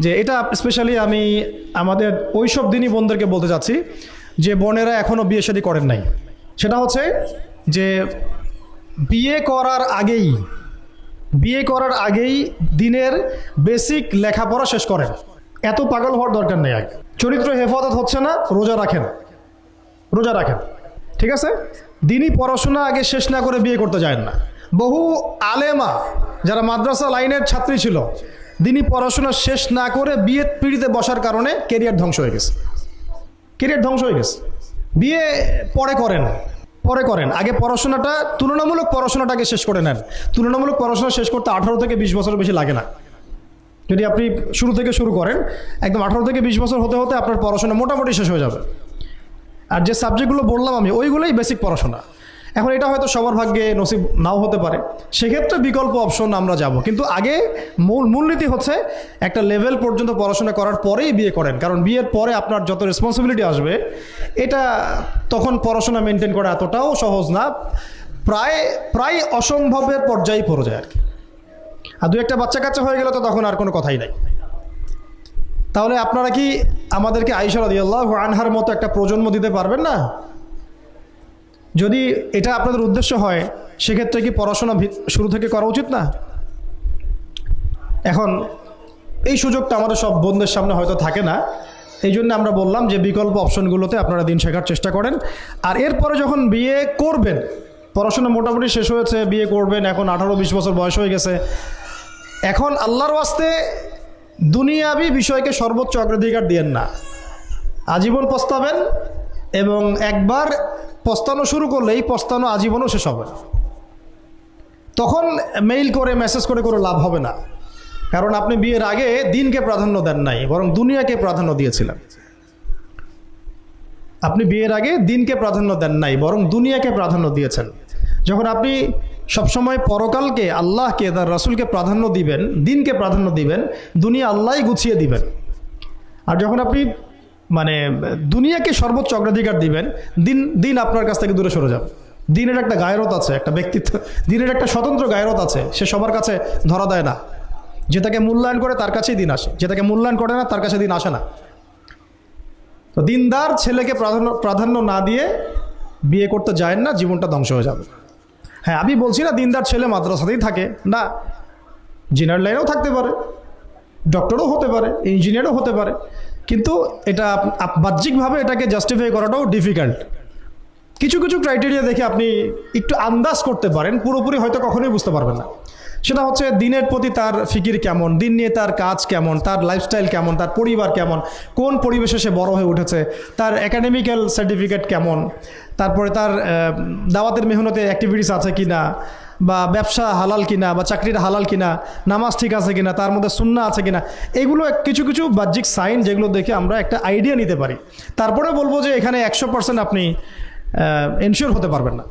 যে এটা স্পেশালি আমি আমাদের ওইসব দিনই বোনদেরকে বলতে চাচ্ছি যে বোনেরা এখনও বিয়ে শাদী করেন নাই। সেটা হচ্ছে যে বিয়ে করার আগেই দিনের বেসিক লেখাপড়া শেষ করেন। এত পাগল হওয়ার দরকার নেই। আগে চরিত্র হেফাজত হচ্ছে না, রোজা রাখেন, ঠিক আছে? দিনই পড়াশোনা আগে শেষ না করে বিয়ে করতে যায় না। বহু আলেমা যারা মাদ্রাসা লাইনের ছাত্রী ছিল, দিনই পড়াশোনা শেষ না করে বিয়ে পিড়িতে বসার কারণে কেরিয়ার ধ্বংস হয়ে গেছে। বিয়ে পরে করেন, আগে পড়াশোনাটা তুলনামূলক পড়াশোনাটাকে শেষ করে নেন। তুলনামূলক পড়াশোনা শেষ করতে 18 থেকে 20 বছর বেশি লাগে না। যদি আপনি শুরু থেকে শুরু করেন, একদম 18 থেকে 20 বছর হতে হতে আপনার পড়াশোনা মোটামুটি শেষ হয়ে যাবে। আর যে সাবজেক্টগুলো বললাম আমি, ওইগুলোই বেসিক পড়াশোনা। এখন এটা হয়তো সবার ভাগ্যে নসিব নাও হতে পারে, সেক্ষেত্রে বিকল্প অপশন আমরা যাব। কিন্তু আগে মূলনীতি হচ্ছে একটা লেভেল পর্যন্ত পড়াশোনা করার পরেই বিয়ে করেন, কারণ বিয়ের পরে আপনার যত রেসপন্সিবিলিটি আসবে, এটা তখন পড়াশোনা মেনটেন করা এতটাও সহজ না, প্রায় অসম্ভবের পর্যায়ে পড়ে যায় আর কি। আর 2-1টা বাচ্চা কাচ্চা হয়ে গেলে তো তখন আর কোনো কথাই নাই। তাহলে আপনারা কি আমাদেরকে আয়েশা রাদিয়াল্লাহু আনহার মতো একটা প্রজন্ম দিতে পারবেন না? যদি এটা আপনাদের উদ্দেশ্য হয়, সেক্ষেত্রে কি পড়াশোনা শুরু থেকে করা উচিত না? এখন এই সুযোগটা আমাদের সব বোনদের সামনে হয়তো থাকে না, এই জন্য আমরা বললাম যে বিকল্প অপশনগুলোতে আপনারা দিন শেখার চেষ্টা করেন। আর এরপরে যখন বিয়ে করবেন, পড়াশোনা মোটামুটি শেষ হয়েছে, বিয়ে করবেন, এখন 18-20 বছর বয়স হয়ে গেছে, এখন আল্লাহর ওয়াস্তে দুনিয়াবি বিষয়কে সর্বোচ্চ অগ্রাধিকার দিয়েন না। আজীবন পস্তাবেন, এবং একবার পস্তানো শুরু করলে এই পস্তানো আজীবনও শেষ হবে। তখন মেইল করে মেসেজ করে কোনো লাভ হবে না, কারণ আপনি বিয়ের আগে দিনকে প্রাধান্য দেন নাই, বরং দুনিয়াকে প্রাধান্য দিয়েছিলেন। আপনি বিয়ের আগে দিনকে প্রাধান্য দেন নাই, বরং দুনিয়াকে প্রাধান্য দিয়েছেন। যখন আপনি সবসময় পরকালকে, আল্লাহকে, তার রাসূলকে প্রাধান্য দিবেন, দিনকে প্রাধান্য দিবেন, দুনিয়া আল্লাহই গুছিয়ে দিবেন। আর যখন আপনি দুনিয়াকে সর্বোচ্চ অগ্রাধিকার দিবেন, দিন আপনার কাছ থেকে দূরে সরে যাবে। দিনের একটা গায়রত আছে, একটা ব্যক্তিত্ব, দিনের একটা স্বতন্ত্র গায়রত আছে, সে সবার কাছে ধরা দেয় না। যে তাকে মূল্যায়ন করে তার কাছেই দিন আসে, যে তাকে মূল্যায়ন করে না তার কাছে দিন আসে না। তো দিনদার ছেলেকে প্রাধান্য না দিয়ে বিয়ে করতে যায় না, জীবনটা ধ্বংস হয়ে যাবে। হ্যাঁ, আমি বলছি না দিনদার ছেলে মাদ্রাসাতেই থাকে না, ইঞ্জিনিয়ার লাইনেও থাকতে পারে, ডক্টরও হতে পারে, ইঞ্জিনিয়ারও হতে পারে, কিন্তু এটা বাহ্যিকভাবে এটাকে জাস্টিফাই করাটাও ডিফিকাল্ট। কিছু ক্রাইটেরিয়া দেখে আপনি একটু আন্দাজ করতে পারেন, পুরোপুরি হয়তো কখনোই বুঝতে পারবেন না। সেটা হচ্ছে দিনের প্রতি তার ফিকির কেমন, দিন নিয়ে তার কাজ কেমন, তার লাইফস্টাইল কেমন, তার পরিবার কেমন, কোন পরিবেশে সে বড় হয়ে উঠেছে, তার একাডেমিক্যাল সার্টিফিকেট কেমন, তারপরে তার দাওয়াতের মেহনতে অ্যাক্টিভিটিস আছে কিনা, বা ব্যবসা হালাল কিনা, বা চাকরিটা হালাল কিনা, নামাজ ঠিক আছে কিনা, তার মধ্যে সুন্নাহ আছে কিনা, এগুলো কিছু বাহ্যিক সাইন যেগুলো দেখে আমরা একটা আইডিয়া নিতে পারি। তারপরে বলবো যে এখানে 100% আপনি এনশিওর হতে পারবেন না।